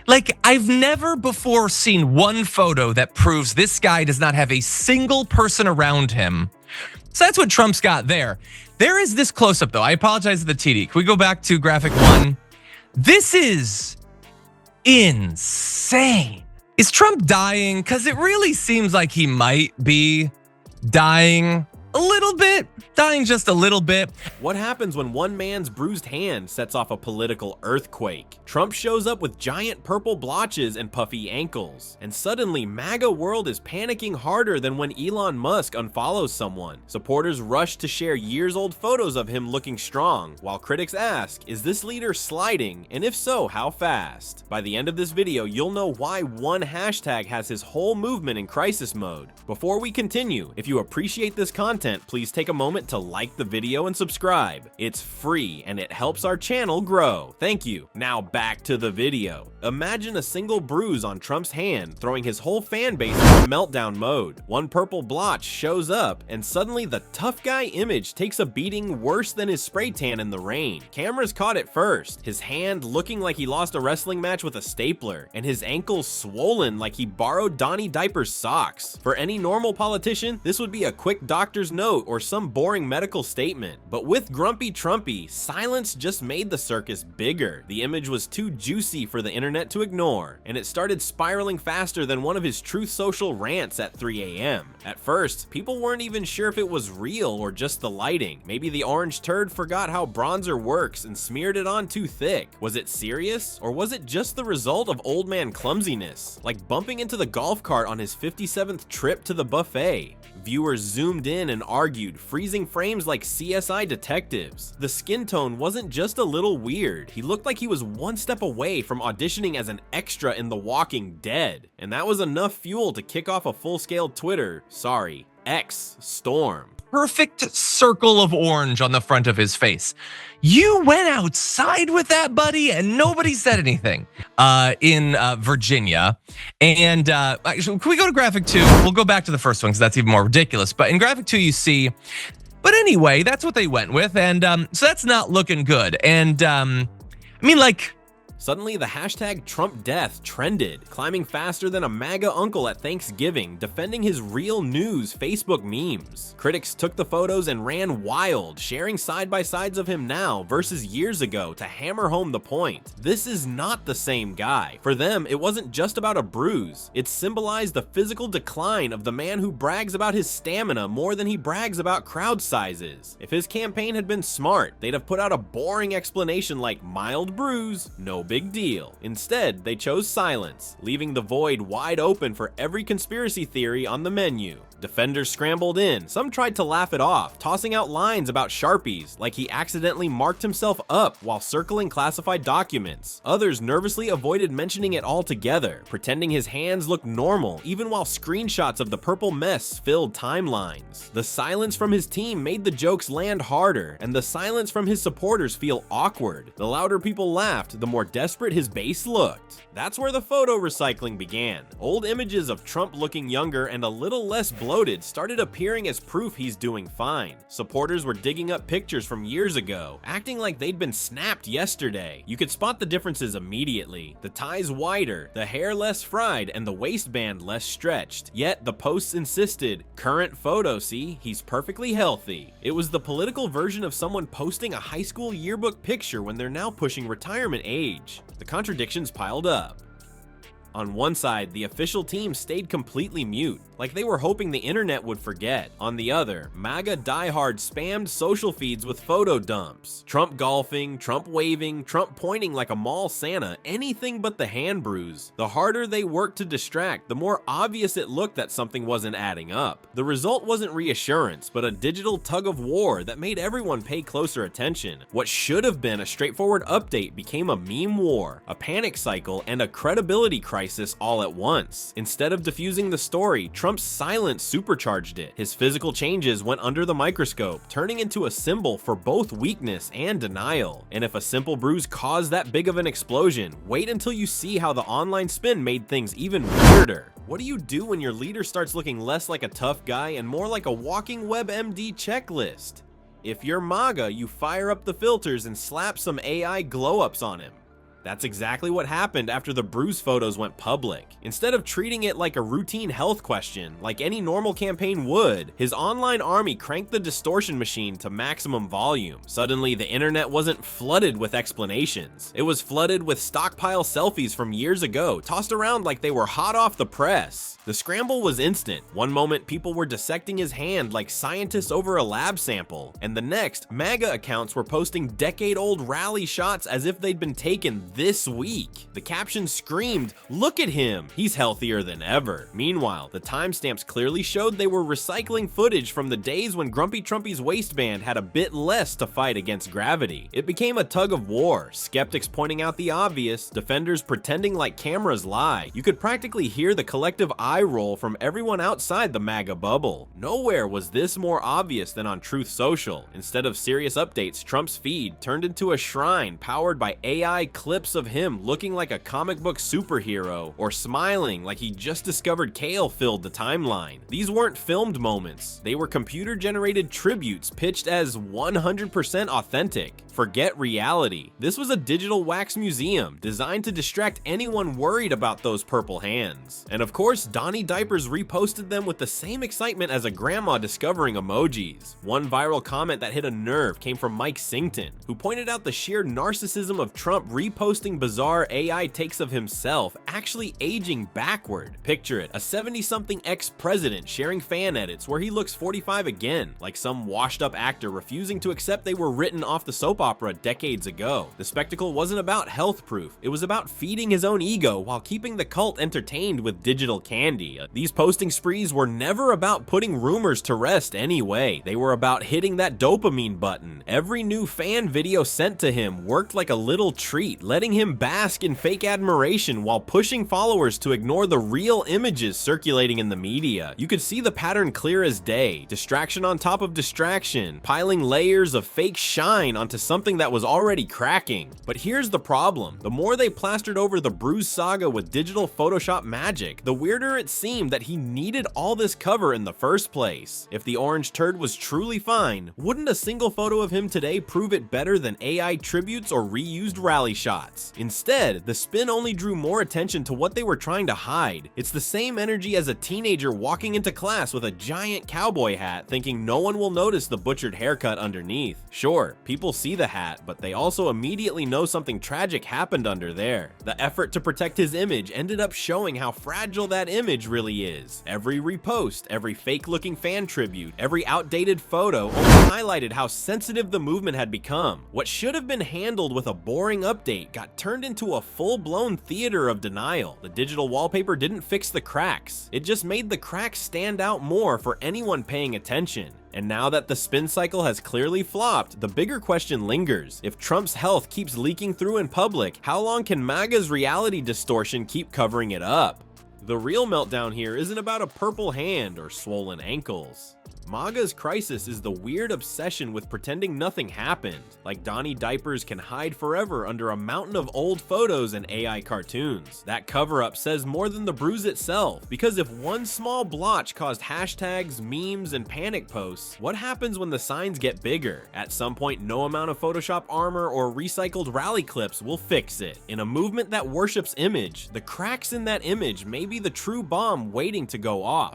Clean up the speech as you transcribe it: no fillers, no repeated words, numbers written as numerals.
Like, I've never before seen one photo that proves this guy does not have a single person around him. So that's what Trump's got there. There is this close-up, though. I apologize to the TD. Can we go back to graphic 1? This is insane. Is Trump dying? Because it really seems like he might be dying a little bit. Dying just a little bit. What happens when one man's bruised hand sets off a political earthquake? Trump shows up with giant purple blotches and puffy ankles. And suddenly, MAGA world is panicking harder than when Elon Musk unfollows someone. Supporters rush to share years-old photos of him looking strong, while critics ask, is this leader sliding? And if so, how fast? By the end of this video, you'll know why one hashtag has his whole movement in crisis mode. Before we continue, if you appreciate this content, please take a moment to like the video and subscribe. It's free and it helps our channel grow. Thank you. Now back to the video. Imagine a single bruise on Trump's hand throwing his whole fan base into meltdown mode. One purple blotch shows up and suddenly the tough guy image takes a beating worse than his spray tan in the rain. Cameras caught it first, his hand looking like he lost a wrestling match with a stapler, and his ankles swollen like he borrowed Donnie Diaper's socks. For any normal politician, this would be a quick doctor's note or some boring medical statement. But with Grumpy Trumpy, silence just made the circus bigger. The image was too juicy for the internet to ignore, and it started spiraling faster than one of his Truth Social rants at 3 a.m. At first, people weren't even sure if it was real or just the lighting. Maybe the orange turd forgot how bronzer works and smeared it on too thick. Was it serious? Or was it just the result of old man clumsiness? Like bumping into the golf cart on his 57th trip to the buffet. Viewers zoomed in and argued, freezing frames like CSI detectives. The skin tone wasn't just a little weird. He looked like he was one step away from auditioning as an extra in The Walking Dead. And that was enough fuel to kick off a full-scale X storm. Perfect circle of orange on the front of his face. You went outside with that, buddy, and nobody said anything in Virginia. And actually, can we go to graphic 2? We'll go back to the first one because that's even more ridiculous. But in graphic 2, you see, but anyway, that's what they went with. And so that's not looking good. And I mean, like, suddenly, the hashtag Trump death trended, climbing faster than a MAGA uncle at Thanksgiving, defending his real news Facebook memes. Critics took the photos and ran wild, sharing side-by-sides of him now versus years ago to hammer home the point. This is not the same guy. For them, it wasn't just about a bruise. It symbolized the physical decline of the man who brags about his stamina more than he brags about crowd sizes. If his campaign had been smart, they'd have put out a boring explanation like mild bruise, no big deal. Instead, they chose silence, leaving the void wide open for every conspiracy theory on the menu. Defenders scrambled in. Some tried to laugh it off, tossing out lines about Sharpies, like he accidentally marked himself up while circling classified documents. Others nervously avoided mentioning it altogether, pretending his hands looked normal, even while screenshots of the purple mess filled timelines. The silence from his team made the jokes land harder, and the silence from his supporters feel awkward. The louder people laughed, the more desperate his base looked. That's where the photo recycling began. Old images of Trump looking younger and a little less bloated started appearing as proof he's doing fine. Supporters were digging up pictures from years ago, acting like they'd been snapped yesterday. You could spot the differences immediately. The ties wider, the hair less fried, and the waistband less stretched. Yet the posts insisted, current photo, see, he's perfectly healthy. It was the political version of someone posting a high school yearbook picture when they're now pushing retirement age. The contradictions piled up. On one side, the official team stayed completely mute, like they were hoping the internet would forget. On the other, MAGA diehards spammed social feeds with photo dumps. Trump golfing, Trump waving, Trump pointing like a mall Santa, anything but the hand bruise. The harder they worked to distract, the more obvious it looked that something wasn't adding up. The result wasn't reassurance, but a digital tug of war that made everyone pay closer attention. What should have been a straightforward update became a meme war, a panic cycle, and a credibility crisis all at once. Instead of diffusing the story, Trump's silence supercharged it. His physical changes went under the microscope, turning into a symbol for both weakness and denial. And if a simple bruise caused that big of an explosion, wait until you see how the online spin made things even weirder. What do you do when your leader starts looking less like a tough guy and more like a walking WebMD checklist? If you're MAGA, you fire up the filters and slap some AI glow-ups on him. That's exactly what happened after the bruise photos went public. Instead of treating it like a routine health question, like any normal campaign would, his online army cranked the distortion machine to maximum volume. Suddenly, the internet wasn't flooded with explanations. It was flooded with stockpile selfies from years ago, tossed around like they were hot off the press. The scramble was instant. One moment, people were dissecting his hand like scientists over a lab sample, and the next, MAGA accounts were posting decade-old rally shots as if they'd been taken this week. The caption screamed, "Look at him, he's healthier than ever." Meanwhile, the timestamps clearly showed they were recycling footage from the days when Grumpy Trumpy's waistband had a bit less to fight against gravity. It became a tug of war, skeptics pointing out the obvious, defenders pretending like cameras lie. You could practically hear the collective eye roll from everyone outside the MAGA bubble. Nowhere was this more obvious than on Truth Social. Instead of serious updates, Trump's feed turned into a shrine powered by AI clips of him looking like a comic book superhero or smiling like he just discovered kale filled the timeline. These weren't filmed moments. They were computer-generated tributes pitched as 100% authentic. Forget reality. This was a digital wax museum designed to distract anyone worried about those purple hands. And of course, Donnie Diapers reposted them with the same excitement as a grandma discovering emojis. One viral comment that hit a nerve came from Mike Sington, who pointed out the sheer narcissism of Trump reposting bizarre AI takes of himself actually aging backward. Picture it, a 70-something ex-president sharing fan edits where he looks 45 again, like some washed-up actor refusing to accept they were written off the soap opera decades ago. The spectacle wasn't about health proof, it was about feeding his own ego while keeping the cult entertained with digital candy. These posting sprees were never about putting rumors to rest anyway, they were about hitting that dopamine button. Every new fan video sent to him worked like a little treat, letting him bask in fake admiration while pushing followers to ignore the real images circulating in the media. You could see the pattern clear as day, distraction on top of distraction, piling layers of fake shine onto something that was already cracking. But here's the problem. The more they plastered over the bruise saga with digital Photoshop magic, the weirder it seemed that he needed all this cover in the first place. If the orange turd was truly fine, wouldn't a single photo of him today prove it better than AI tributes or reused rally shots? Instead, the spin only drew more attention to what they were trying to hide. It's the same energy as a teenager walking into class with a giant cowboy hat thinking no one will notice the butchered haircut underneath. Sure, people see the hat, but they also immediately know something tragic happened under there. The effort to protect his image ended up showing how fragile that image really is. Every repost, every fake-looking fan tribute, every outdated photo only highlighted how sensitive the movement had become. What should have been handled with a boring update got turned into a full-blown theater of denial. The digital wallpaper didn't fix the cracks. It just made the cracks stand out more for anyone paying attention. And now that the spin cycle has clearly flopped, the bigger question lingers. If Trump's health keeps leaking through in public, how long can MAGA's reality distortion keep covering it up? The real meltdown here isn't about a purple hand or swollen ankles. MAGA's crisis is the weird obsession with pretending nothing happened, like Donnie Diapers can hide forever under a mountain of old photos and AI cartoons. That cover-up says more than the bruise itself, because if one small blotch caused hashtags, memes, and panic posts, what happens when the signs get bigger? At some point, no amount of Photoshop armor or recycled rally clips will fix it. In a movement that worships image, the cracks in that image may be the true bomb waiting to go off.